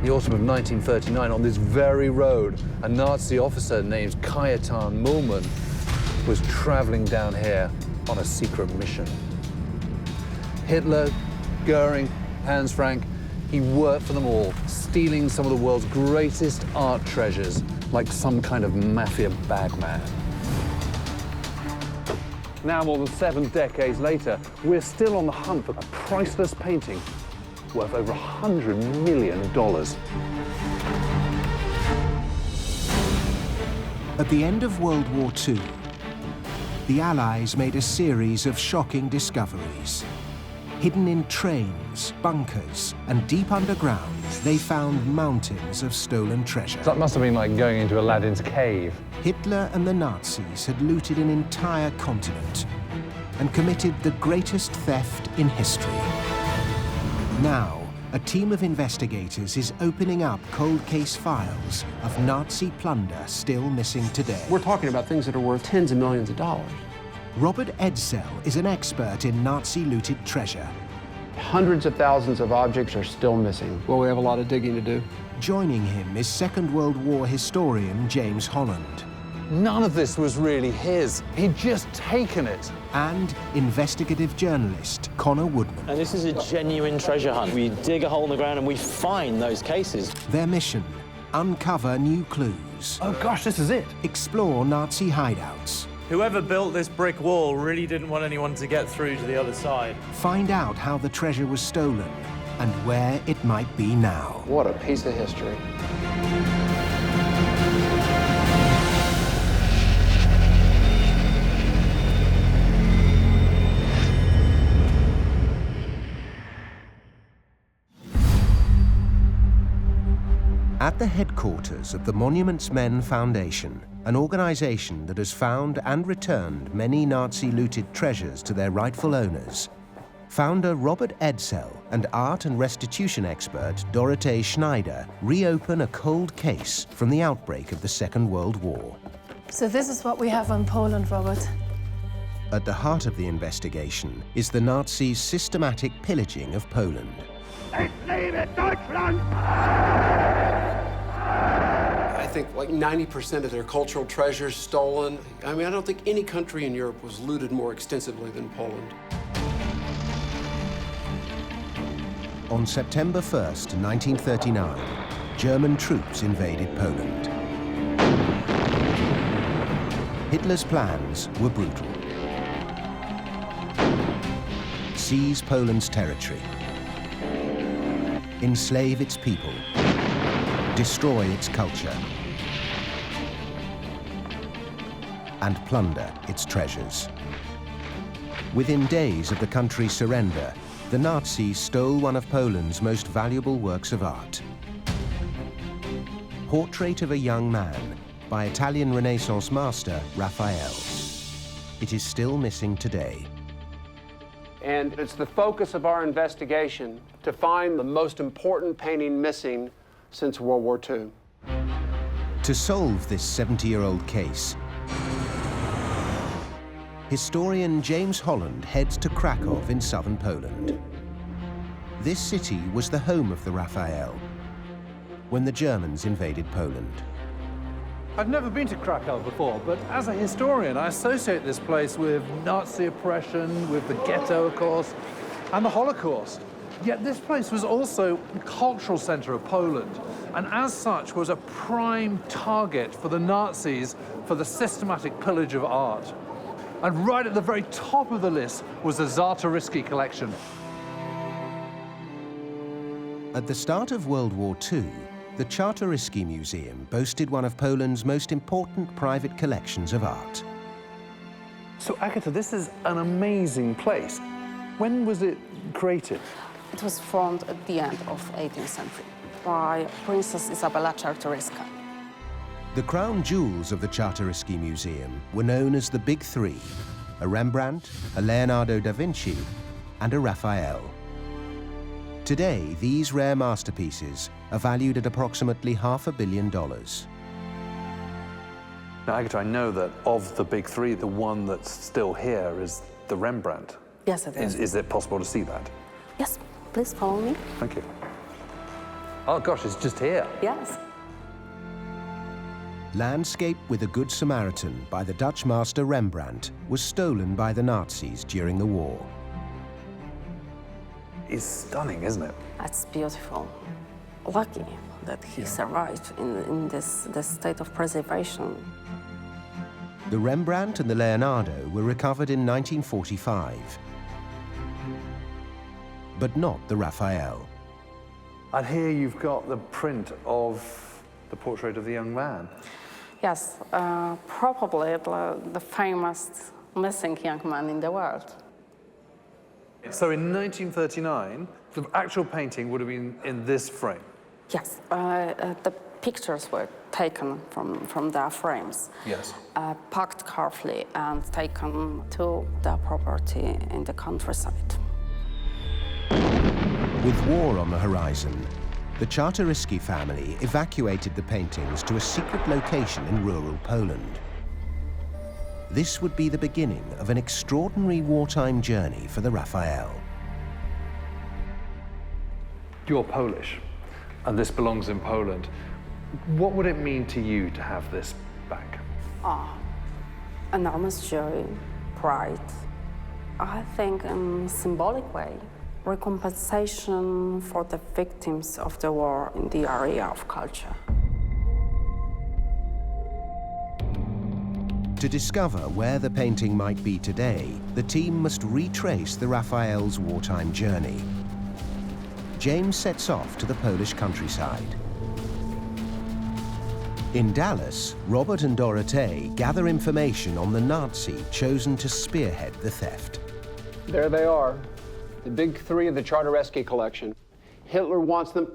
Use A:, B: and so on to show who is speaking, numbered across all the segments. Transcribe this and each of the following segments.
A: the autumn of 1939, on this very road, a Nazi officer named Kajetan Mullmann was traveling down here on a secret mission. Hitler, Göring, Hans Frank, he worked for them all, stealing some of the world's greatest art treasures, like some kind of mafia bagman. Now, more than 7 decades later, we're still on the hunt for a priceless painting worth over $100 million.
B: At the end of World War II, the Allies made a series of shocking discoveries. Hidden in trains, bunkers, and deep underground, they found mountains of stolen treasure.
A: That must have been like going into Aladdin's cave.
B: Hitler and the Nazis had looted an entire continent and committed the greatest theft in history. Now, a team of investigators is opening up cold case files of Nazi plunder still missing today.
C: We're talking about things that are worth tens of millions of dollars.
B: Robert Edsell is an expert in Nazi looted treasure.
C: Hundreds of thousands of objects are still missing. Well, we have a lot of digging to do.
B: Joining him is Second World War historian James Holland.
A: None of this was really his. He'd just taken it.
B: And investigative journalist Connor Woodman.
D: And this is a genuine treasure hunt. We dig a hole in the ground and we find those cases.
B: Their mission, uncover new clues.
A: Oh gosh, this is it.
B: Explore Nazi hideouts.
E: Whoever built this brick wall really didn't want anyone to get through to the other side.
B: Find out how the treasure was stolen and where it might be now.
C: What a piece of history.
B: At the headquarters of the Monuments Men Foundation, an organization that has found and returned many Nazi-looted treasures to their rightful owners, founder Robert Edsell and art and restitution expert Dorothee Schneider reopen a cold case from the outbreak of the Second World War.
F: So this is what we have on Poland, Robert.
B: At the heart of the investigation is the Nazis' systematic pillaging of Poland.
G: Es lebe Deutschland!
C: I think like 90% of their cultural treasures stolen. I mean, I don't think any country in Europe was looted more extensively than Poland.
B: On September 1st, 1939, German troops invaded Poland. Hitler's plans were brutal. Seize Poland's territory, enslave its people, destroy its culture, and plunder its treasures. Within days of the country's surrender, the Nazis stole one of Poland's most valuable works of art. Portrait of a Young Man by Italian Renaissance master Raphael. It is still missing today.
C: And it's the focus of our investigation to find the most important painting missing since World War II.
B: To solve this 70-year-old case, historian James Holland heads to Krakow in southern Poland. This city was the home of the Raphael when the Germans invaded Poland.
A: I've never been to Krakow before, but as a historian, I associate this place with Nazi oppression, with the ghetto, of course, and the Holocaust. Yet this place was also the cultural center of Poland, and as such was a prime target for the Nazis for the systematic pillage of art. And right at the very top of the list was the Czartoryski collection.
B: At the start of World War II, the Czartoryski Museum boasted one of Poland's most important private collections of art.
A: So, Agatha, this is an amazing place. When was it created?
H: It was formed at the end of 18th century by Princess Izabela Czartoryska.
B: The crown jewels of the Czartoryski Museum were known as the Big Three: a Rembrandt, a Leonardo da Vinci, and a Raphael. Today, these rare masterpieces are valued at approximately $500 million.
A: Now, Agatha, I know that of the big three, the one that's still here is the Rembrandt.
H: Yes, it is.
A: Is it possible to see that?
H: Yes, please follow me.
A: Thank you. Oh gosh, it's just here.
H: Yes.
B: Landscape with a Good Samaritan by the Dutch master Rembrandt was stolen by the Nazis during the war.
A: It's stunning, isn't it?
H: That's beautiful. Lucky that he survived in this state of preservation.
B: The Rembrandt and the Leonardo were recovered in 1945, but not the Raphael.
A: And here you've got the print of the portrait of the young man.
H: Yes, probably the famous missing young man in the world.
A: So in 1939, the actual painting would have been in this frame.
H: Yes, the pictures were taken from their frames,
A: Yes.
H: packed carefully and taken to their property in the countryside.
B: With war on the horizon, the Czartoryski family evacuated the paintings to a secret location in rural Poland. This would be the beginning of an extraordinary wartime journey for the Raphael.
A: You're Polish, and this belongs in Poland. What would it mean to you to have this back?
H: Enormous joy, pride, I think in a symbolic way, recompensation for the victims of the war in the area of culture.
B: To discover where the painting might be today, the team must retrace the Raphael's wartime journey. James sets off to the Polish countryside. In Dallas, Robert and Dorothée gather information on the Nazi chosen to spearhead the theft.
C: There they are, the big three of the Czartoryski collection. Hitler wants them,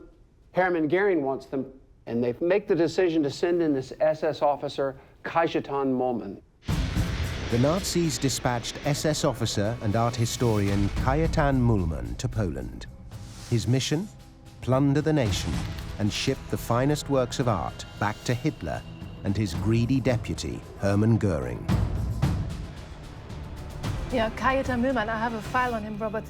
C: Hermann Göring wants them, and they make the decision to send in this SS officer, Kajetan Mollman.
B: The Nazis dispatched SS officer and art historian Kajetan Mollman to Poland. His mission? Plunder the nation and ship the finest works of art back to Hitler and his greedy deputy, Hermann Göring.
F: Yeah, Kajetan Mollman, I have a file on him, Robert.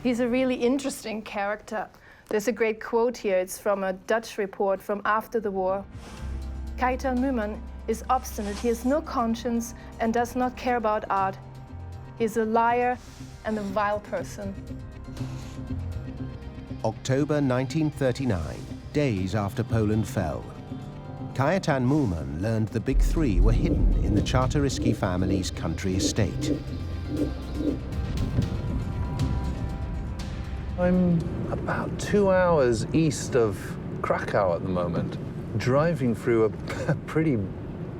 F: He's a really interesting character. There's a great quote here. It's from a Dutch report from after the war. Kajetan Mollman is obstinate. He has no conscience and does not care about art. He's a liar and a vile person.
B: October 1939, days after Poland fell. Kajetan Mollman learned the big three were hidden in the Czartoryski family's country estate.
A: I'm about 2 hours east of Krakow at the moment, driving through a pretty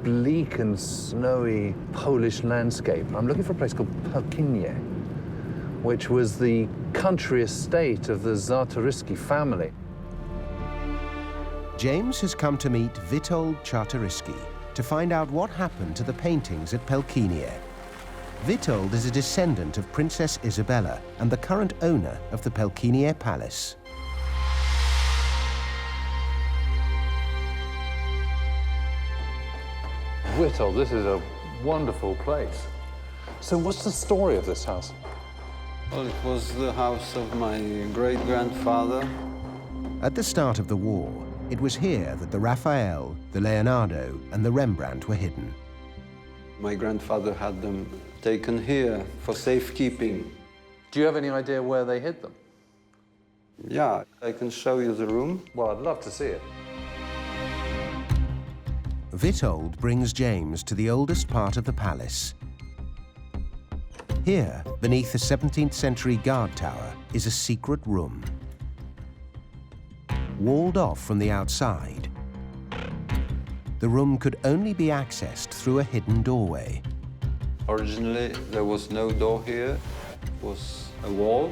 A: bleak and snowy Polish landscape. I'm looking for a place called Pelkinie, which was the country estate of the Czartoryski family.
B: James has come to meet Witold Czartoryski to find out what happened to the paintings at Pelkinie. Witold is a descendant of Princess Isabella and the current owner of the Pelkinie Palace.
A: Witold, this is a wonderful place. So what's the story of this house?
I: Well, it was the house of my great-grandfather.
B: At the start of the war, it was here that the Raphael, the Leonardo, and the Rembrandt were hidden.
I: My grandfather had them taken here for safekeeping.
A: Do you have any idea where they hid them?
I: Yeah, I can show you the room.
A: Well, I'd love to see it.
B: Witold brings James to the oldest part of the palace. Here, beneath the 17th century guard tower, is a secret room. Walled off from the outside, the room could only be accessed through a hidden doorway.
I: Originally, there was no door here. It was a wall.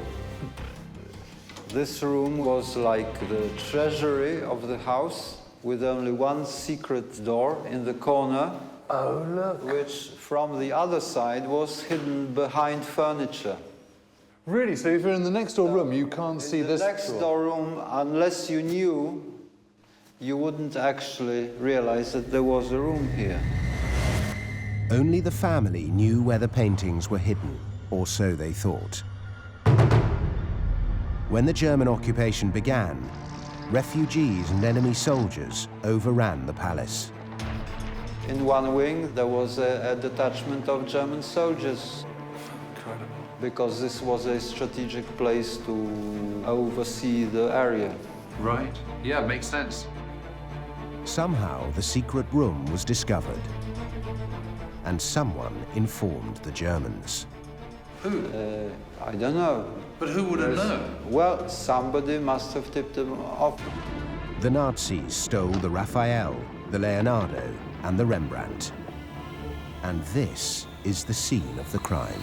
I: This room was like the treasury of the house, with only one secret door in the corner.
A: Oh, look.
I: Which, from the other side, was hidden behind furniture.
A: Really? So if you're in the next door room, you can't see this
I: In the next door room, unless you knew, you wouldn't actually realize that there was a room here.
B: Only the family knew where the paintings were hidden, or so they thought. When the German occupation began, refugees and enemy soldiers overran the palace.
I: In one wing, there was a detachment of German soldiers.
A: Incredible.
I: Because this was a strategic place to oversee the area.
A: Right. Yeah, makes sense.
B: Somehow, the secret room was discovered, and someone informed the Germans.
A: Who?
I: I don't know.
A: But who would have known?
I: Well, somebody must have tipped them off.
B: The Nazis stole the Raphael, the Leonardo, and the Rembrandt. And this is the scene of the crime.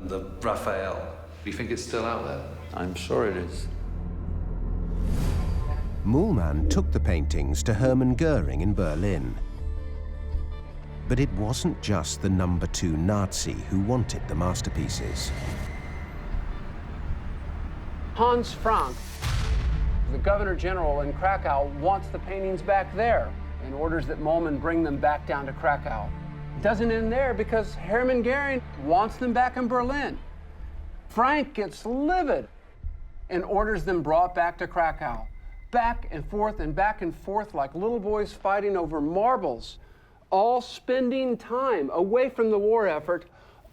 A: The Raphael. Do you think it's still out there?
I: I'm sure it is.
B: Muhlmann took the paintings to Hermann Göring in Berlin. But it wasn't just the number 2 Nazi who wanted the masterpieces.
C: Hans Frank, the Governor General in Krakow, wants the paintings back there and orders that Muhlmann bring them back down to Krakow. It doesn't end there because Hermann Göring wants them back in Berlin. Frank gets livid and orders them brought back to Krakow. Back and forth like little boys fighting over marbles, all spending time away from the war effort,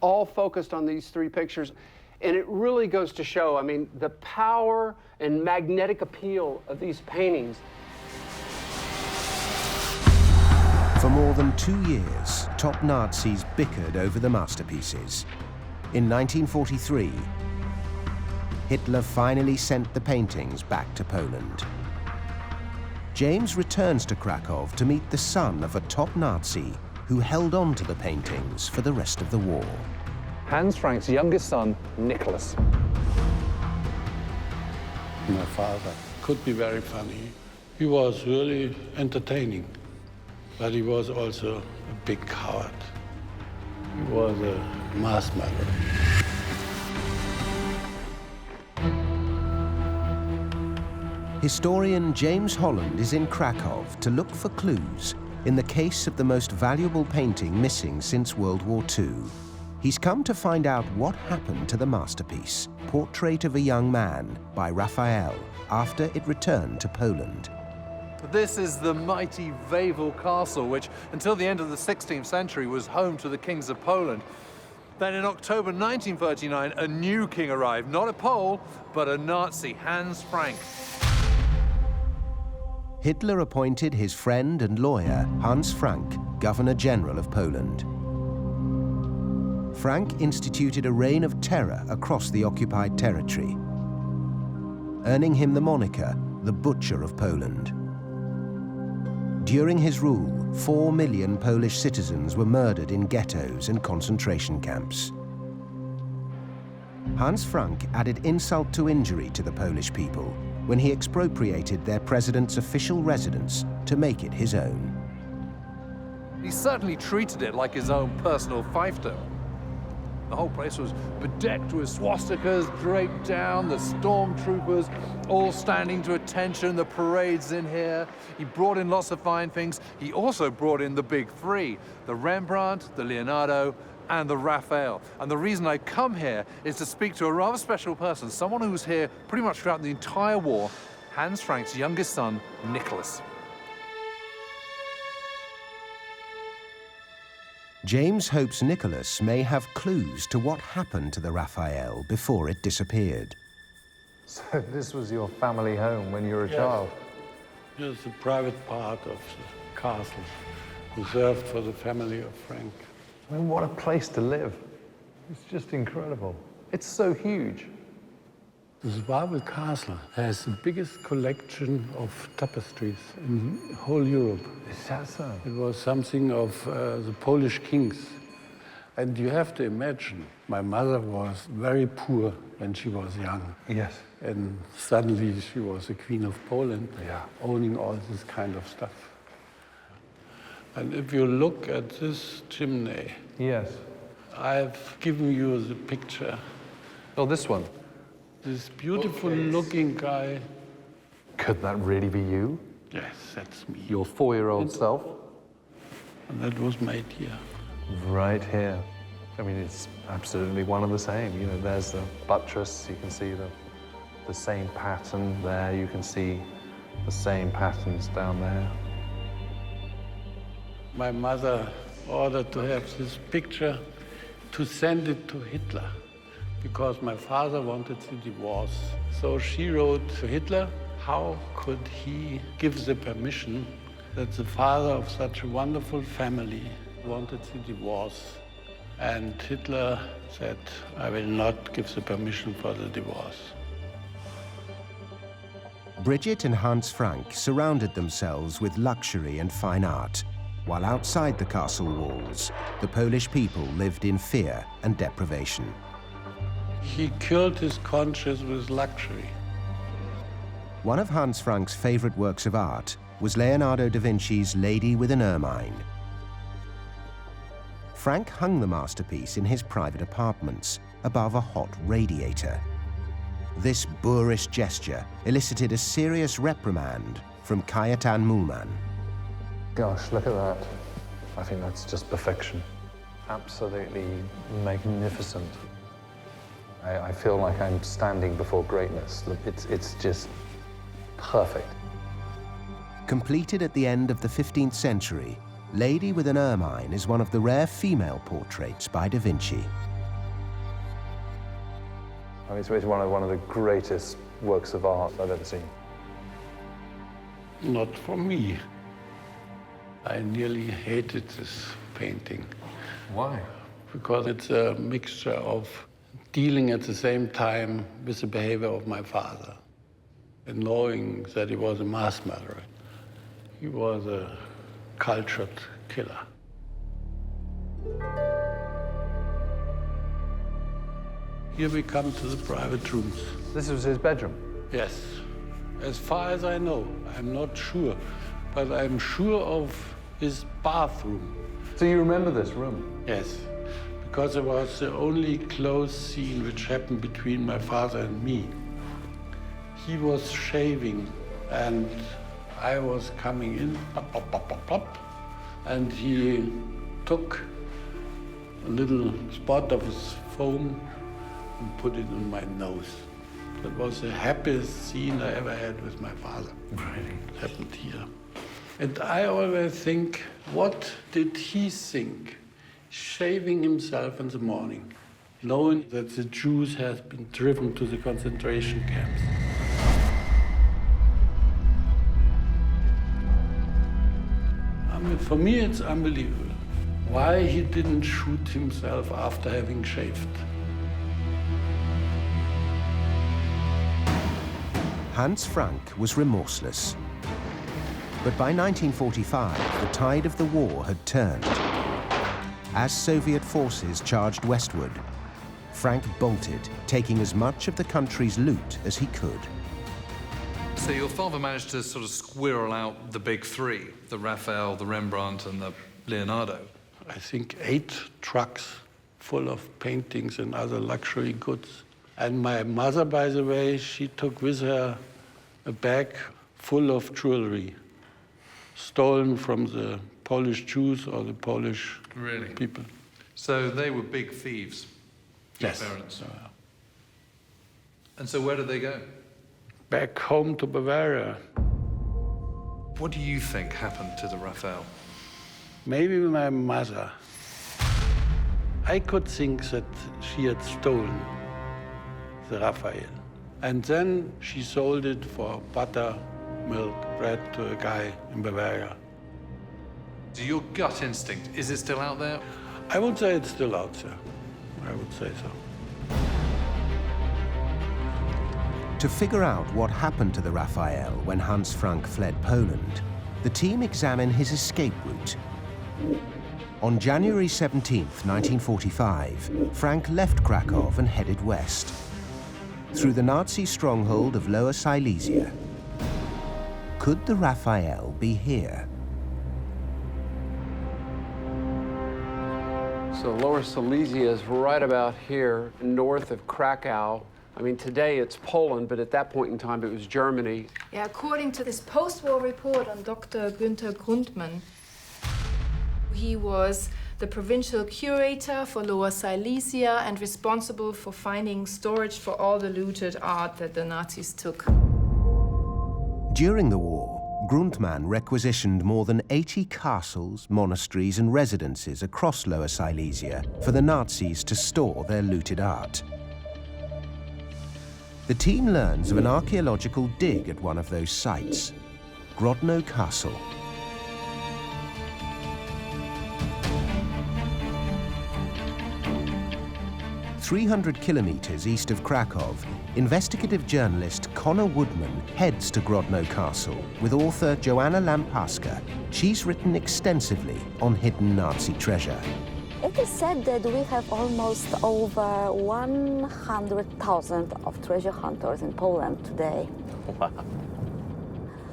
C: all focused on these 3 pictures. And it really goes to show, I mean, the power and magnetic appeal of these paintings.
B: For more than 2 years, top Nazis bickered over the masterpieces. In 1943, Hitler finally sent the paintings back to Poland. James returns to Krakow to meet the son of a top Nazi who held on to the paintings for the rest of the war.
A: Hans Frank's youngest son, Nicholas.
J: My father could be very funny. He was really entertaining, but he was also a big coward. He was a mass murderer.
B: Historian James Holland is in Krakow to look for clues in the case of the most valuable painting missing since World War II. He's come to find out what happened to the masterpiece, Portrait of a Young Man by Raphael, after it returned to Poland.
A: This is the mighty Wawel castle, which until the end of the 16th century was home to the kings of Poland. Then in October 1939, a new king arrived, not a Pole, but a Nazi, Hans Frank.
B: Hitler appointed his friend and lawyer, Hans Frank, Governor General of Poland. Frank instituted a reign of terror across the occupied territory, earning him the moniker, the Butcher of Poland. During his rule, 4 million Polish citizens were murdered in ghettos and concentration camps. Hans Frank added insult to injury to the Polish people when he expropriated their president's official residence to make it his own.
A: He certainly treated it like his own personal fiefdom. The whole place was bedecked with swastikas draped down, the stormtroopers all standing to attention, the parades in here. He brought in lots of fine things. He also brought in the big 3, the Rembrandt, the Leonardo, and the Raphael. And the reason I come here is to speak to a rather special person, someone who was here pretty much throughout the entire war, Hans Frank's youngest son, Nicholas.
B: James hopes Nicholas may have clues to what happened to the Raphael before it disappeared.
K: So this was your family home when you were a child?
J: It's a private part of the castle, reserved for the family of Frank.
K: I mean, what a place to live. It's just incredible. It's so huge.
J: The Wawel Castle has the biggest collection of tapestries in whole Europe.
K: Is that so?
J: It was something of the Polish kings. And you have to imagine, my mother was very poor when she was young.
K: Yes.
J: And suddenly she was the Queen of Poland, owning all this kind of stuff. And if you look at this chimney,
K: yes,
J: I've given you the picture.
K: Oh, this one?
J: This beautiful looking guy.
K: Could that really be you?
J: Yes, that's me.
K: Your 4-year-old self?
J: And that was made here.
K: Right here. I mean, it's absolutely one and the same. You know, there's the buttress, you can see the same pattern there, you can see the same patterns down there.
J: My mother ordered to have this picture to send it to Hitler because my father wanted the divorce. So she wrote to Hitler, how could he give the permission that the father of such a wonderful family wanted the divorce? And Hitler said, I will not give the permission for the divorce.
B: Bridget and Hans Frank surrounded themselves with luxury and fine art, while outside the castle walls, the Polish people lived in fear and deprivation.
J: He killed his conscience with luxury.
B: One of Hans Frank's favorite works of art was Leonardo da Vinci's Lady with an Ermine. Frank hung the masterpiece in his private apartments above a hot radiator. This boorish gesture elicited a serious reprimand from Cajetan Mühlmann.
K: Gosh, look at that. I think that's just perfection. Absolutely magnificent. I feel like I'm standing before greatness. Look, it's just perfect.
B: Completed at the end of the 15th century, Lady with an Ermine is one of the rare female portraits by da Vinci.
K: I mean, it's one of the greatest works of art I've ever seen.
J: Not for me. I nearly hated this painting.
K: Why?
J: Because it's a mixture of dealing at the same time with the behavior of my father and knowing that he was a mass murderer. He was a cultured killer. Here we come to the private rooms.
K: This was his bedroom?
J: Yes. As far as I know, I'm not sure, but I'm sure of his bathroom.
K: So you remember this room?
J: Yes, because it was the only close scene which happened between my father and me. He was shaving, and I was coming in, pop, pop, pop, pop, pop, and he took a little spot of his foam and put it in my nose. That was the happiest scene I ever had with my father.
K: Really?
J: It happened here. And I always think, what did he think, shaving himself in the morning, knowing that the Jews have been driven to the concentration camps? I mean, for me, it's unbelievable why he didn't shoot himself after having shaved.
B: Hans Frank was remorseless. But by 1945, the tide of the war had turned. As Soviet forces charged westward, Frank bolted, taking as much of the country's loot as he could.
A: So your father managed to sort of squirrel out the big three, the Raphael, the Rembrandt, and the Leonardo.
J: I think 8 trucks full of paintings and other luxury goods. And my mother, by the way, she took with her a bag full of jewelry, stolen from the Polish Jews or the Polish people.
A: So they were big thieves, your
J: Yes.
A: parents. And so where did they go?
J: Back home to Bavaria.
A: What do you think happened to the Raphael?
J: Maybe my mother. I could think that she had stolen the Raphael. And then she sold it for butter, milk, bread to a guy in Bavaria.
A: So your gut instinct, is it still out there?
J: I would say it's still out there. I would say so.
B: To figure out what happened to the Raphael when Hans Frank fled Poland, the team examined his escape route. On January 17th, 1945, Frank left Krakow and headed west, through the Nazi stronghold of Lower Silesia. Could the Raphael be here?
C: So Lower Silesia is right about here, north of Krakow. I mean, today it's Poland, but at that point in time it was Germany.
F: Yeah, according to this post-war report on Dr. Günther Grundmann, he was the provincial curator for Lower Silesia and responsible for finding storage for all the looted art that the Nazis took.
B: During the war, Grundmann requisitioned more than 80 castles, monasteries and residences across Lower Silesia for the Nazis to store their looted art. The team learns of an archaeological dig at one of those sites, Grodno Castle. "300 kilometers east of Krakow, investigative journalist Connor Woodman heads to Grodno Castle with author Joanna Lampaska. She's written extensively on hidden Nazi treasure.
L: It is said that we have almost over 100,000 of treasure hunters in Poland today.
D: Wow.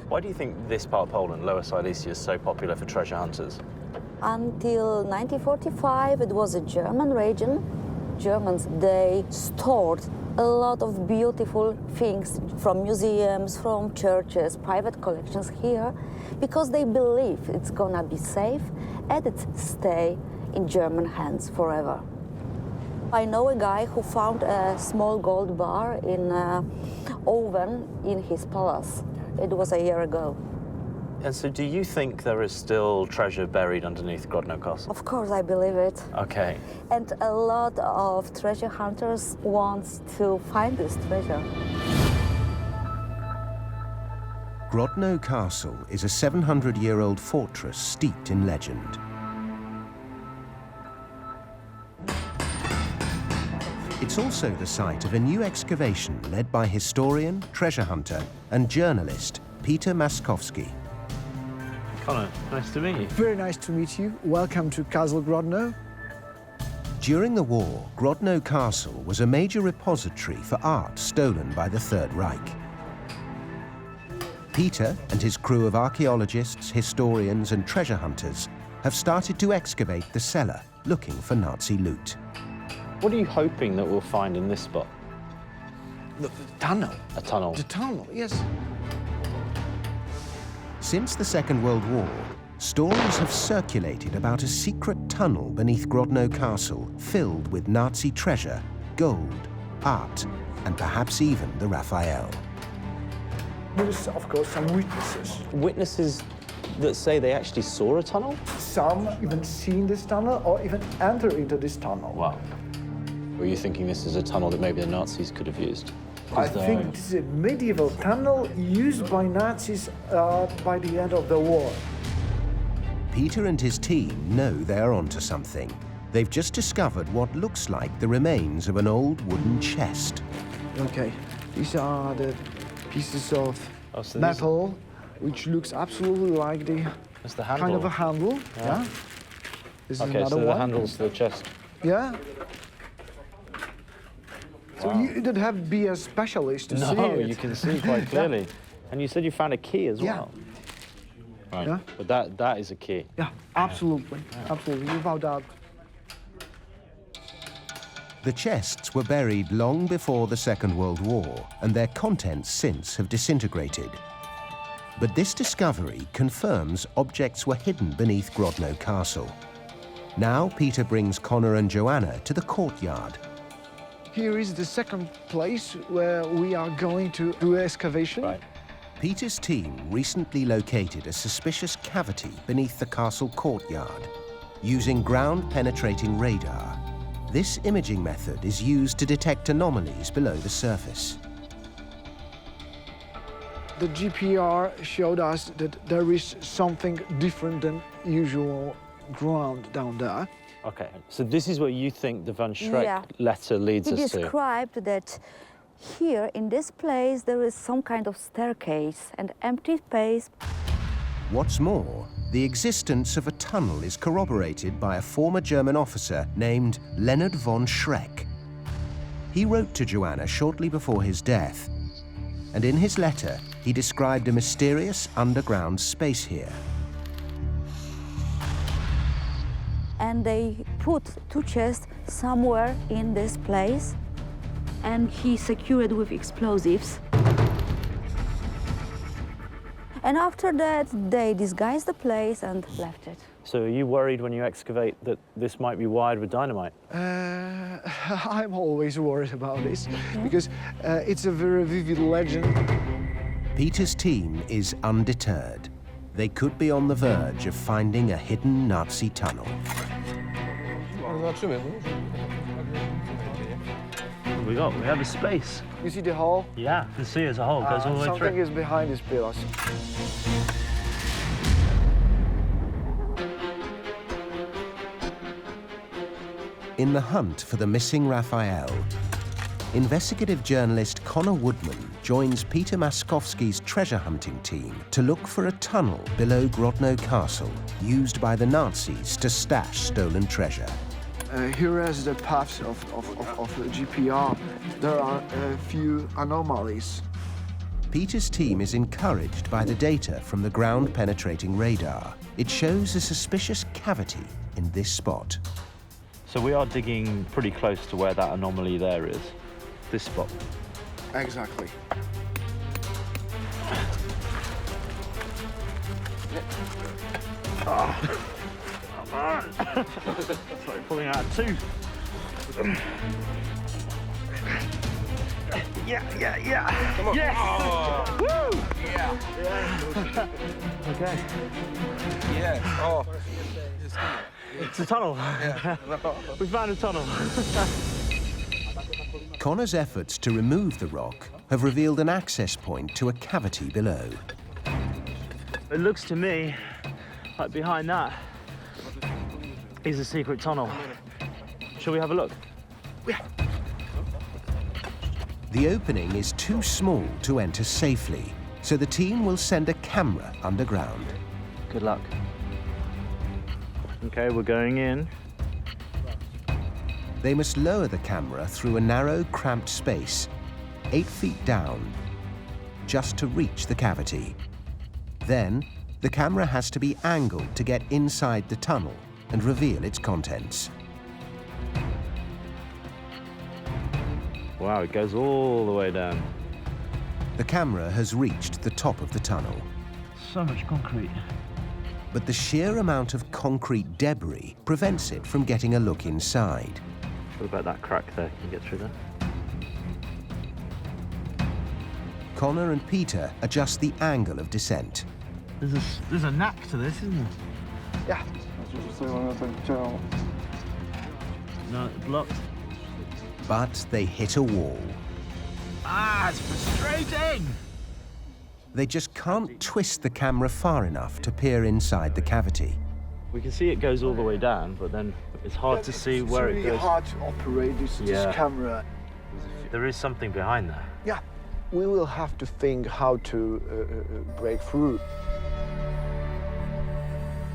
D: Why do you think this part of Poland, Lower Silesia, is so popular for treasure hunters?
L: Until 1945, it was a German region. Germans, they stored a lot of beautiful things from museums, from churches, private collections here, because they believe it's gonna be safe and it stay in German hands forever. I know a guy who found a small gold bar in an oven in his palace. It was a year ago.
D: And so do you think there is still treasure buried underneath Grodno Castle?
L: Of course, I believe it.
D: Okay.
L: And a lot of treasure hunters want to find this treasure.
B: Grodno Castle is a 700-year-old fortress steeped in legend. It's also the site of a new excavation led by historian, treasure hunter, and journalist Peter Maskowski.
D: Connor, nice to meet you.
M: Very nice to meet you. Welcome to Castle Grodno.
B: During the war, Grodno Castle was a major repository for art stolen by the Third Reich. Peter and his crew of archaeologists, historians, and treasure hunters have started to excavate the cellar, looking for Nazi loot.
D: What are you hoping that we'll find in this spot?
M: The tunnel.
D: A tunnel?
M: The tunnel, yes.
B: Since the Second World War, stories have circulated about a secret tunnel beneath Grodno Castle filled with Nazi treasure, gold, art, and perhaps even the Raphael.
M: There is, of course, some witnesses.
D: Witnesses that say they actually saw a tunnel?
M: Some even seen this tunnel or even enter into this tunnel.
D: Wow. Were you thinking this is a tunnel that maybe the Nazis could have used?
M: I think this is a medieval tunnel used by Nazis by the end of the war.
B: Peter and his team know they're onto something. They've just discovered what looks like the remains of an old wooden chest.
M: Okay, these are the pieces of metal, which looks absolutely like the kind of a handle. Yeah. This is another
D: so
M: one.
D: the handle's the chest.
M: Yeah. So you don't have to be a specialist to see it.
D: No, you can see quite clearly. And you said you found a key as well. Right.
M: Yeah.
D: But that is a key.
M: Yeah, absolutely. Yeah. Absolutely, without doubt.
B: The chests were buried long before the Second World War, and their contents since have disintegrated. But this discovery confirms objects were hidden beneath Grodno Castle. Now Peter brings Connor and Joanna to the courtyard.
M: Here is the second place where we are going to do excavation.
B: Right. Peter's team recently located a suspicious cavity beneath the castle courtyard. Using ground-penetrating radar, this imaging method is used to detect anomalies below the surface.
M: The GPR showed us that there is something different than usual ground down there.
D: Okay, so this is where you think the Van Schreck letter leads us to.
L: He described that here, in this place, there is some kind of staircase and empty space.
B: What's more, the existence of a tunnel is corroborated by a former German officer named Leonard von Schreck. He wrote to Joanna shortly before his death, and in his letter, he described a mysterious underground space here.
L: And they put two chests somewhere in this place, and he secured with explosives. And after that, they disguised the place and left it.
D: So are you worried when you excavate that this might be wired with dynamite?
M: I'm always worried about this because it's a very vivid legend.
B: Peter's team is undeterred. They could be on the verge of finding a hidden Nazi tunnel.
D: We have a space.
M: You see the hole?
D: Yeah, the sea as a whole goes all the way through.
M: Something is behind these pillars.
B: In the hunt for the missing Raphael, investigative journalist Connor Woodman joins Peter Maskowski's treasure hunting team to look for a tunnel below Grodno Castle used by the Nazis to stash stolen treasure.
M: Here is the paths of the GPR. There are a few anomalies.
B: Peter's team is encouraged by the data from the ground-penetrating radar. It shows a suspicious cavity in this spot.
D: So we are digging pretty close to where that anomaly there is, this spot.
M: Exactly.
D: Oh. It's like pulling out a tooth. Yeah. Come on. Yes! Oh. Woo! Yeah. Okay.
N: Yeah. Oh.
D: It's a tunnel. Yeah. We found a tunnel.
B: Connor's efforts to remove the rock have revealed an access point to a cavity below.
D: It looks to me like behind that is a secret tunnel. Shall we have a look?
B: Yeah. The opening is too small to enter safely, so the team will send a camera underground.
D: Good luck. Okay, we're going in.
B: They must lower the camera through a narrow, cramped space, 8 feet down, just to reach the cavity. Then, the camera has to be angled to get inside the tunnel and reveal its contents.
D: Wow, it goes all the way down.
B: The camera has reached the top of the tunnel.
D: So much concrete.
B: But the sheer amount of concrete debris prevents it from getting a look inside.
D: What about that crack there? Can you get through there?
B: Connor and Peter adjust the angle of descent.
D: There's a knack to this, isn't there?
M: Yeah.
D: No, blocked.
B: But they hit a wall.
D: Ah, it's frustrating!
B: They just can't twist the camera far enough to peer inside the cavity.
D: We can see it goes all the way down, but then it's hard to see where it goes.
M: It's really hard to operate this camera.
D: There is something behind there.
M: Yeah, we will have to think how to break through.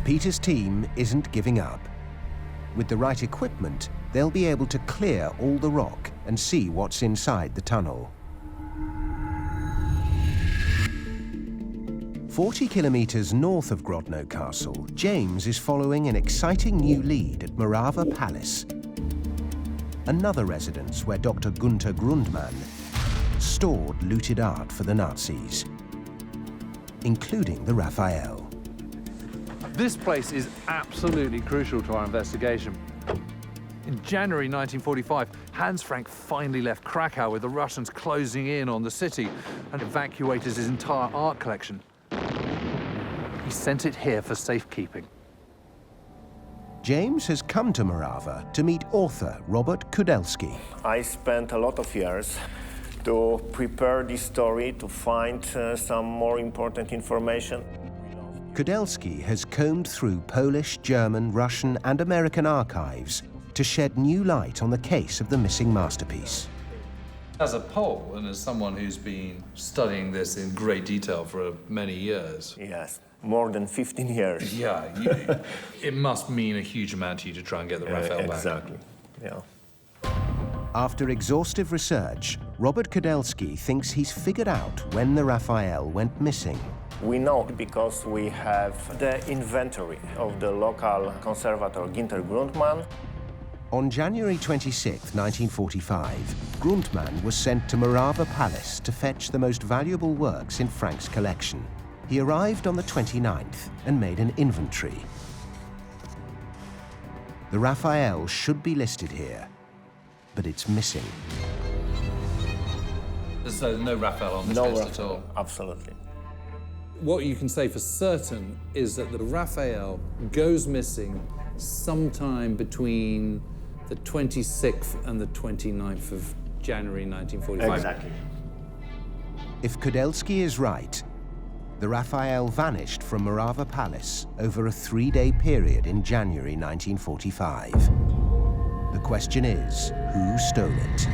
B: Peter's team isn't giving up. With the right equipment, they'll be able to clear all the rock and see what's inside the tunnel. 40 kilometers north of Grodno Castle, James is following an exciting new lead at Morava Palace, another residence where Dr. Gunther Grundmann stored looted art for the Nazis, including the Raphael.
A: This place is absolutely crucial to our investigation. In January 1945, Hans Frank finally left Krakow with the Russians closing in on the city and evacuated his entire art collection. He sent it here for safekeeping.
B: James has come to Morava to meet author Robert Kudelski.
O: I spent a lot of years to prepare this story, to find some more important information.
B: Kudelski has combed through Polish, German, Russian, and American archives to shed new light on the case of the missing masterpiece.
A: As a Pole and as someone who's been studying this in great detail for many years.
O: Yes, more than 15 years.
A: Yeah, it must mean a huge amount to you to try and get the Raphael back.
O: Exactly, yeah.
B: After exhaustive research, Robert Kudelski thinks he's figured out when the Raphael went missing.
O: We know because we have the inventory of the local conservator Gunther Grundmann.
B: On January 26, 1945, Grundmann was sent to Morava Palace to fetch the most valuable works in Frank's collection. He arrived on the 29th and made an inventory. The Raphael should be listed here, but it's missing.
A: So no Raphael on this list at all?
O: Absolutely.
A: What you can say for certain is that the Raphael goes missing sometime between the 26th and the 29th of January 1945.
O: Exactly.
B: If Kudelski is right, the Raphael vanished from Morava Palace over a 3-day period in January 1945. The question is, who stole it?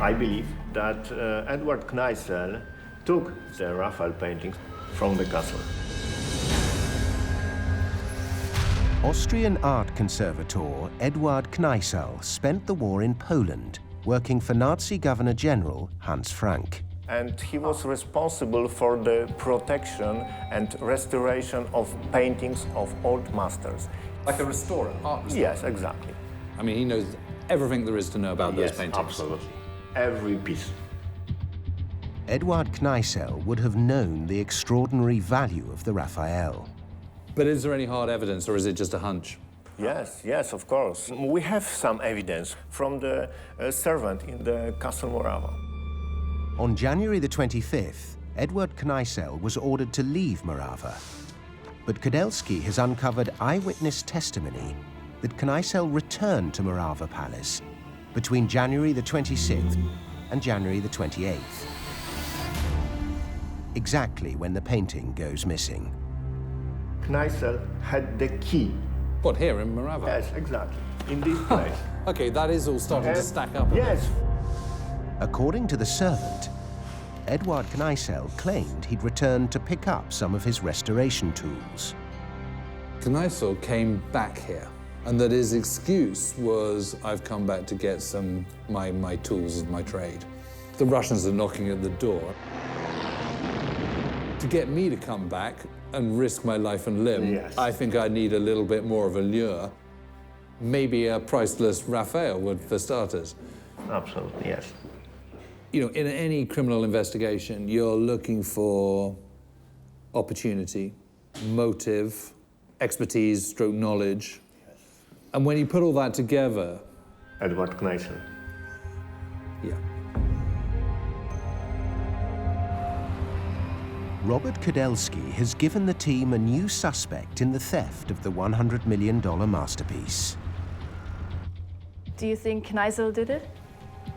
O: I believe that Edward Kneissel took the Raphael paintings from the castle.
B: Austrian art conservator Eduard Kneissel spent the war in Poland, working for Nazi Governor-General Hans Frank.
O: And he was responsible for the protection and restoration of paintings of old masters.
A: Like a restorer, art restorer?
O: Yes, exactly.
A: I mean, he knows everything there is to know about those paintings.
O: Absolutely. Every piece.
B: Eduard Kneissel would have known the extraordinary value of the Raphael.
A: But is there any hard evidence, or is it just a hunch?
O: Yes, of course. We have some evidence from the servant in the Castle Morava.
B: On January the 25th, Eduard Kneissel was ordered to leave Morava. But Kudelski has uncovered eyewitness testimony that Kneissel returned to Morava Palace between January the 26th and January the 28th. Exactly when the painting goes missing.
O: Kneissel had the key.
A: What, here in Morava?
O: Yes, exactly. In this place.
A: Okay, that is all starting to stack up a
O: Yes.
A: bit.
B: According to the servant, Eduard Kneissel claimed he'd returned to pick up some of his restoration tools.
A: Kneissel came back here, and that his excuse was, I've come back to get some my tools of my trade. The Russians are knocking at the door. To get me to come back and risk my life and limb,
O: Yes.
A: I think I need a little bit more of a lure. Maybe a priceless Raphael would, for starters.
O: Absolutely, yes.
A: You know, in any criminal investigation, you're looking for opportunity, motive, expertise, stroke knowledge. Yes. And when you put all that together...
O: Edward Kneissel.
A: Yeah.
B: Robert Kudelski has given the team a new suspect in the theft of the $100 million masterpiece.
F: Do you think Kneissel did it?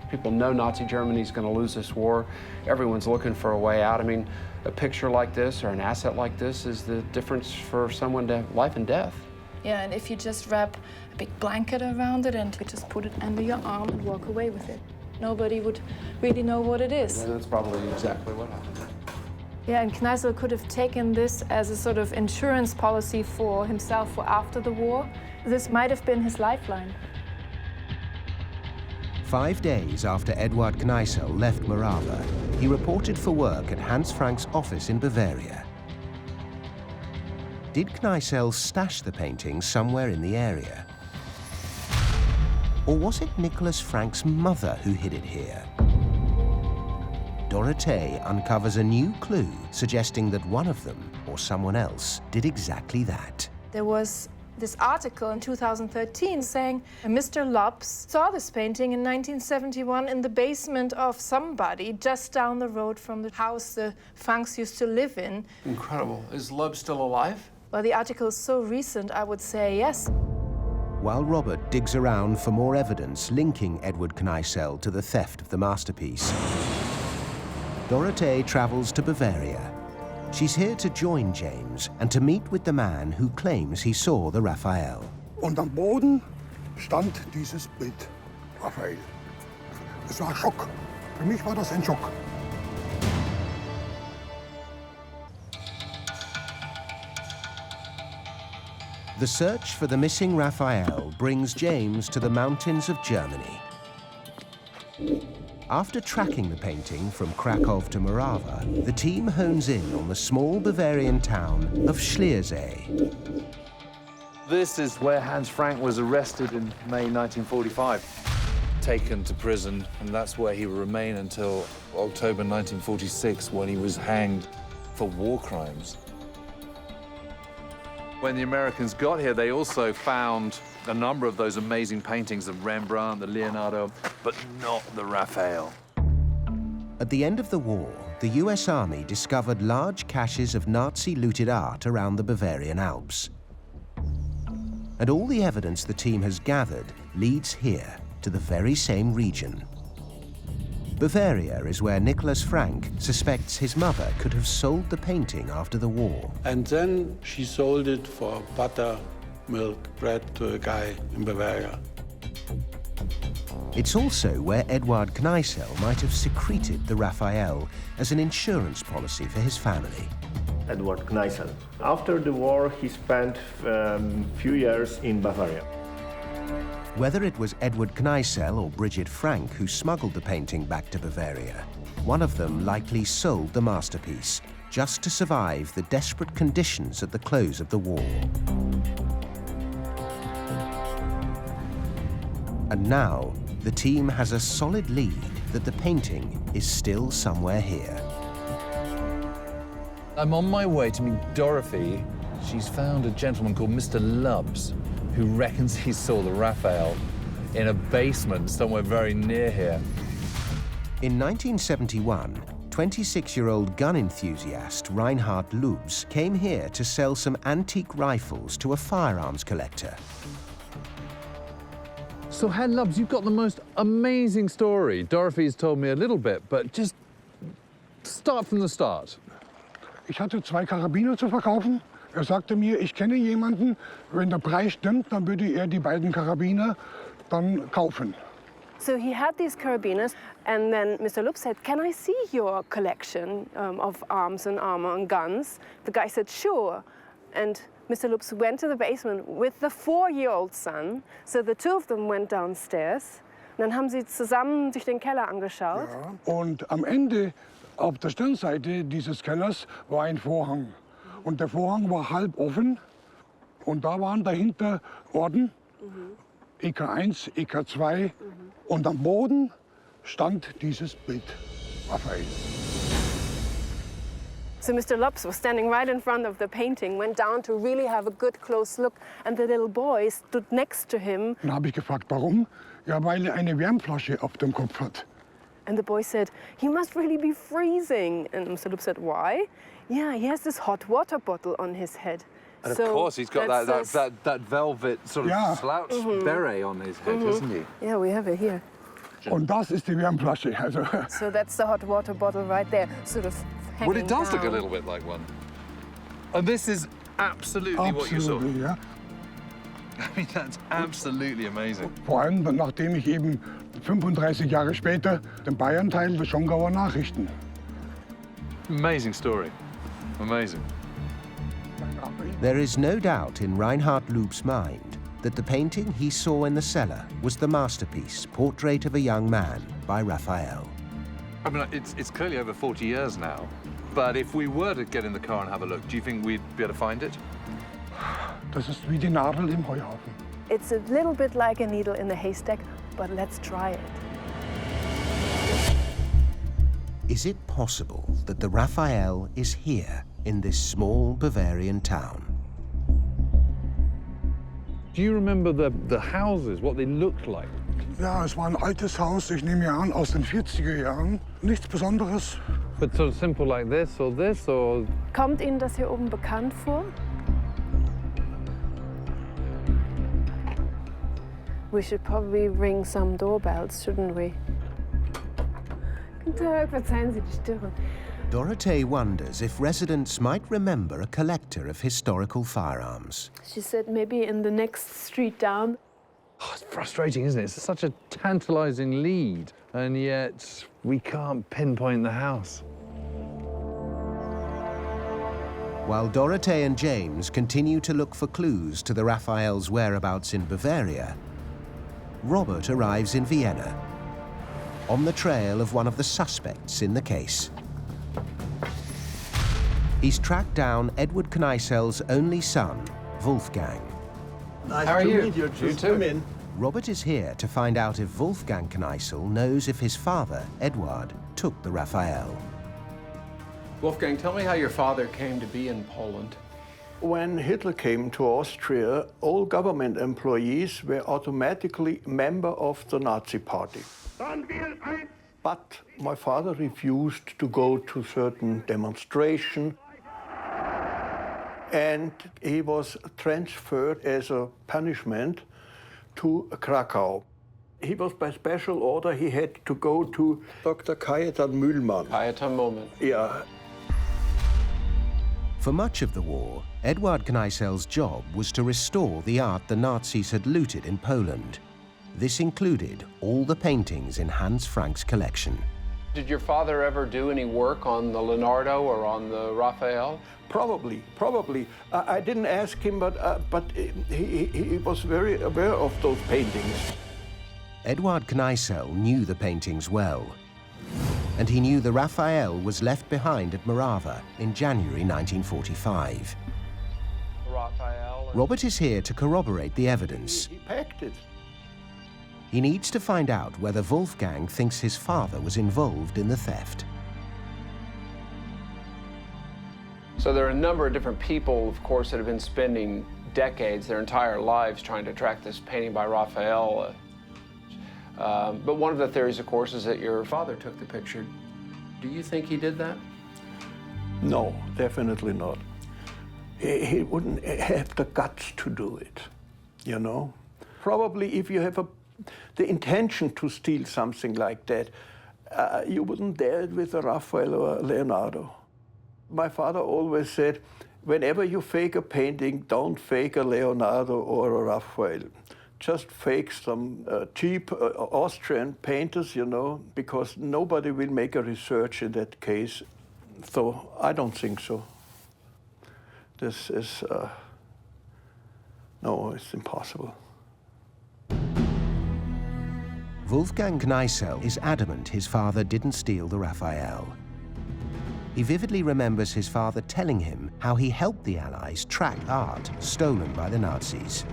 C: People know Nazi Germany's going to lose this war. Everyone's looking for a way out. I mean, a picture like this or an asset like this is the difference for someone to life and death.
F: Yeah, and if you just wrap a big blanket around it and you just put it under your arm and walk away with it, nobody would really know what it is.
C: And that's probably exactly what happened.
F: Yeah, and Kneissel could have taken this as a sort of insurance policy for himself for after the war. This might have been his lifeline.
B: 5 days after Eduard Kneissel left Morava, he reported for work at Hans Frank's office in Bavaria. Did Kneissel stash the painting somewhere in the area? Or was it Nicholas Frank's mother who hid it here? Dorothée uncovers a new clue suggesting that one of them, or someone else, did exactly that.
F: There was this article in 2013 saying Mr. Lobbs saw this painting in 1971 in the basement of somebody just down the road from the house the Franks used to live in.
C: Incredible. Is Lobbs still alive?
F: Well, the article is so recent, I would say yes.
B: While Robert digs around for more evidence linking Edward Kneissel to the theft of the masterpiece, Dorothée travels to Bavaria. She's here to join James and to meet with the man who claims he saw the Raphael.
G: Und am Boden stand dieses Bild, Raphael. Es war ein Schock. Für mich war das ein Schock.
B: The search for the missing Raphael brings James to the mountains of Germany. After tracking the painting from Krakow to Morava, the team hones in on the small Bavarian town of Schliersee.
A: This is where Hans Frank was arrested in May 1945. Taken to prison, and that's where he will remain until October 1946, when he was hanged for war crimes. When the Americans got here, they also found a number of those amazing paintings of Rembrandt, the Leonardo, but not the Raphael.
B: At the end of the war, the US Army discovered large caches of Nazi-looted art around the Bavarian Alps. And all the evidence the team has gathered leads here to the very same region. Bavaria is where Nicholas Frank suspects his mother could have sold the painting after the war.
J: And then she sold it for butter, milk, bread to a guy in Bavaria.
B: It's also where Eduard Kneissel might have secreted the Raphael as an insurance policy for his family.
O: Eduard Kneissel. After the war, he spent a few years in Bavaria.
B: Whether it was Eduard Kneissel or Brigitte Frank who smuggled the painting back to Bavaria, one of them likely sold the masterpiece just to survive the desperate conditions at the close of the war. And now, the team has a solid lead that the painting is still somewhere here.
A: I'm on my way to meet Dorothy. She's found a gentleman called Mr. Lubbs, who reckons he saw the Raphael in a basement somewhere very near here.
B: In 1971, 26-year-old gun enthusiast Reinhard Lubbs came here to sell some antique rifles to a firearms collector.
A: So, Herr Lubbs, you've got the most amazing story. Dorothy's told me a little bit, but just start from the start.
G: Ich hatte 2 Karabiner zu verkaufen. Sagte mir, ich kenne jemanden, wenn der Preis stimmt, dann würde die beiden Karabiner dann kaufen.
P: So he had these carabiners, and then Mr. Lubbs said, "Can I see your collection of arms and armor and guns?" The guy said, "Sure." And Mr. Lubbs went to the basement with the 4-year-old son. So the two of them went downstairs. Und dann haben sie zusammen sich den Keller angeschaut.
G: Ja. Und am Ende, auf der Stirnseite dieses Kellers, war ein Vorhang. Und der Vorhang war halb offen. Und da waren dahinter Orden, EK1, EK2. Und am Boden stand dieses Bild, Raphael.
P: So Mr. Lubbs was standing right in front of the painting, went down to really have a good close look, and the little boy stood next to him.
G: Dann habe ich gefragt, warum? Ja, weil er eine Wärmflasche auf dem Kopf hat.
P: And the boy said, "He must really be freezing." And Mr. Lubbs said, "Why?" "Yeah, he has this hot water bottle on his head."
A: And of course, he's got that velvet sort of slouch beret on his head, hasn't he?
P: Yeah, we have it here.
G: Und das ist die Wärmflasche. Also.
P: So that's the hot water bottle right there, sort of hanging
A: Well, it does
P: down.
A: look a little bit like one. And this is absolutely what you saw.
G: Ja.
A: I mean, that's absolutely amazing.
G: Vor allem, nachdem ich eben 35 Jahre später den Bayern-Teil der Schongauer Nachrichten.
A: Amazing story. Amazing.
B: There is no doubt in Reinhard Lubbs' mind that the painting he saw in the cellar was the masterpiece, Portrait of a Young Man, by Raphael.
A: I mean, it's clearly over 40 years now, but if we were to get in the car and have a look, do you think we'd be able to find it?
G: Das ist wie die Nadel im Heuhaufen.
P: It's a little bit like a needle in the haystack, but let's try it.
B: Is it possible that the Raphael is here in this small Bavarian town?
A: Do you remember the houses, what they looked like?
G: Ja, es war ein altes Haus, ich nehme an, aus den 40er Jahren. Nichts Besonderes.
A: But sort of simple like this, or...
P: Kommt Ihnen das hier oben bekannt vor? We should probably ring some doorbells, shouldn't we? Guten Tag, verzeihen Sie die Störung.
B: Dorothée wonders if residents might remember a collector of historical firearms.
P: She said maybe in the next street down.
A: Oh, it's frustrating, isn't it? It's such a tantalizing lead, and yet we can't pinpoint the house.
B: While Dorothée and James continue to look for clues to the Raphael's whereabouts in Bavaria, Robert arrives in Vienna, on the trail of one of the suspects in the case. He's tracked down Eduard Kneissel's only son, Wolfgang.
N: Nice to meet you.
A: You too.
B: Robert is here to find out if Wolfgang Kneissel knows if his father, Eduard, took the Raphael.
C: Wolfgang, tell me how your father came to be in Poland.
Q: When Hitler came to Austria, all government employees were automatically member of the Nazi Party. But my father refused to go to certain demonstrations, and he was transferred as a punishment to Krakow. He was by special order, he had to go to Dr. Cajetan Mühlmann.
C: Cajetan Mühlmann.
Q: Yeah.
B: For much of the war, Eduard Kneissel's job was to restore the art the Nazis had looted in Poland. This included all the paintings in Hans Frank's collection.
C: Did your father ever do any work on the Leonardo or on the Raphael?
Q: Probably. I didn't ask him, but he was very aware of those paintings.
B: Eduard Kneissel knew the paintings well, and he knew the Raphael was left behind at Morava in January 1945. Robert is here to corroborate the evidence.
Q: He packed it.
B: He needs to find out whether Wolfgang thinks his father was involved in the theft.
C: So there are a number of different people, of course, that have been spending decades, their entire lives, trying to track this painting by Raphael. But one of the theories, of course, is that your father took the picture. Do you think he did that?
Q: No, definitely not. He wouldn't have the guts to do it, you know? Probably if you have the intention to steal something like that, you wouldn't dare it with a Raphael or a Leonardo. My father always said, whenever you fake a painting, don't fake a Leonardo or a Raphael. Just fake some cheap Austrian painters, you know, because nobody will make a research in that case. So I don't think so. This is, no, it's impossible.
B: Wolfgang Kneissel is adamant his father didn't steal the Raphael. He vividly remembers his father telling him how he helped the Allies track art stolen by the Nazis.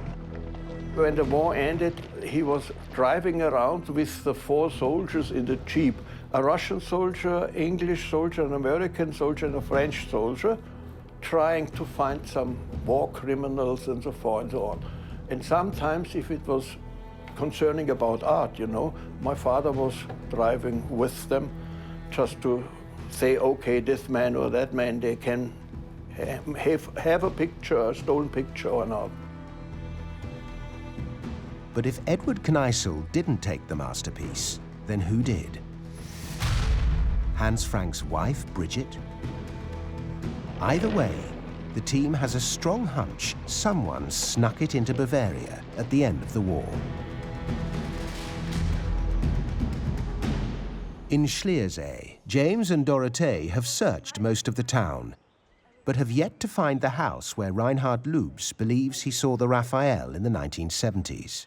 Q: When the war ended, he was driving around with the 4 soldiers in the jeep. A Russian soldier, English soldier, an American soldier, and a French soldier, trying to find some war criminals and so forth and so on. And sometimes, if it was concerning about art, you know, my father was driving with them just to say, okay, this man or that man, they can have a picture, a stolen picture or not.
B: But if Edward Kneissel didn't take the masterpiece, then who did? Hans Frank's wife, Brigitte? Either way, the team has a strong hunch someone snuck it into Bavaria at the end of the war. In Schliersee, James and Dorothee have searched most of the town, but have yet to find the house where Reinhard Lubs believes he saw the Raphael in the 1970s.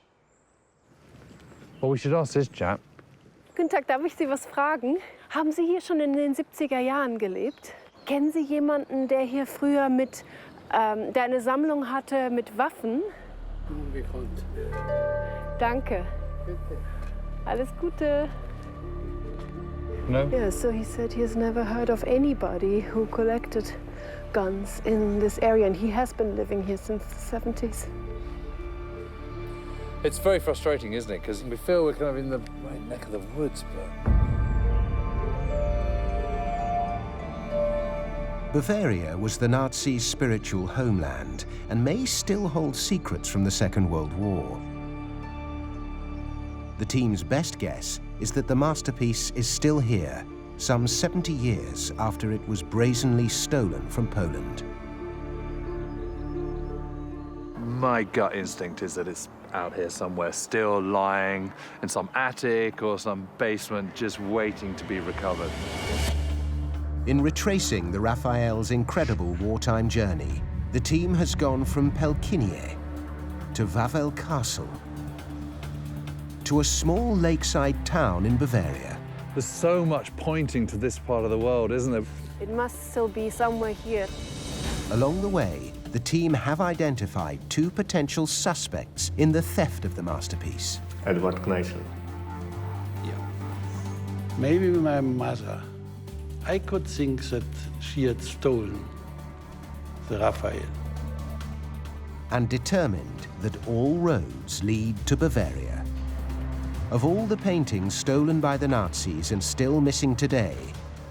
R: Well, we should ask this chap.
P: Guten Tag, darf ich Sie was fragen? Haben Sie hier schon in den 70er Jahren gelebt? Kennen Sie jemanden, der hier früher der eine Sammlung hatte mit Waffen?
C: Unbekannt.
P: Danke. Alles Gute.
R: No?
P: Yeah, so he said he has never heard of anybody who collected guns in this area, and he has been living here since the 70s.
A: It's very frustrating, isn't it? Because we feel we're kind of in the right neck of the woods, but...
B: Bavaria was the Nazis' spiritual homeland and may still hold secrets from the Second World War. The team's best guess is that the masterpiece is still here, some 70 years after it was brazenly stolen from Poland.
A: My gut instinct is that it's out here somewhere, still lying in some attic or some basement, just waiting to be recovered.
B: In retracing the Raphael's incredible wartime journey, the team has gone from Pelkinie to Wawel Castle to a small lakeside town in Bavaria.
A: There's so much pointing to this part of the world, isn't there?
P: It must still be somewhere here.
B: Along the way, the team have identified 2 potential suspects in the theft of the masterpiece.
O: Edward Kneissel.
J: Yeah. Maybe my mother. I could think that she had stolen the Raphael.
B: and determined that all roads lead to Bavaria. Of all the paintings stolen by the Nazis and still missing today,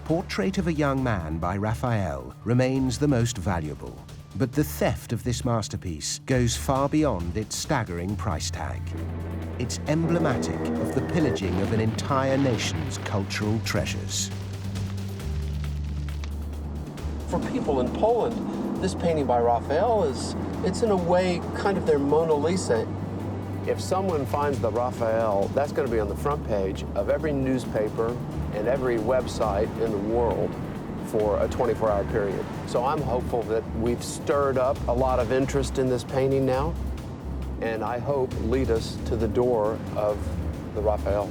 B: Portrait of a Young Man by Raphael remains the most valuable. But the theft of this masterpiece goes far beyond its staggering price tag. It's emblematic of the pillaging of an entire nation's cultural treasures.
C: For people in Poland, this painting by Raphael it's in a way kind of their Mona Lisa. If someone finds the Raphael, that's going to be on the front page of every newspaper and every website in the world for a 24-hour period. So I'm hopeful that we've stirred up a lot of interest in this painting now, and I hope lead us to the door of the Raphael.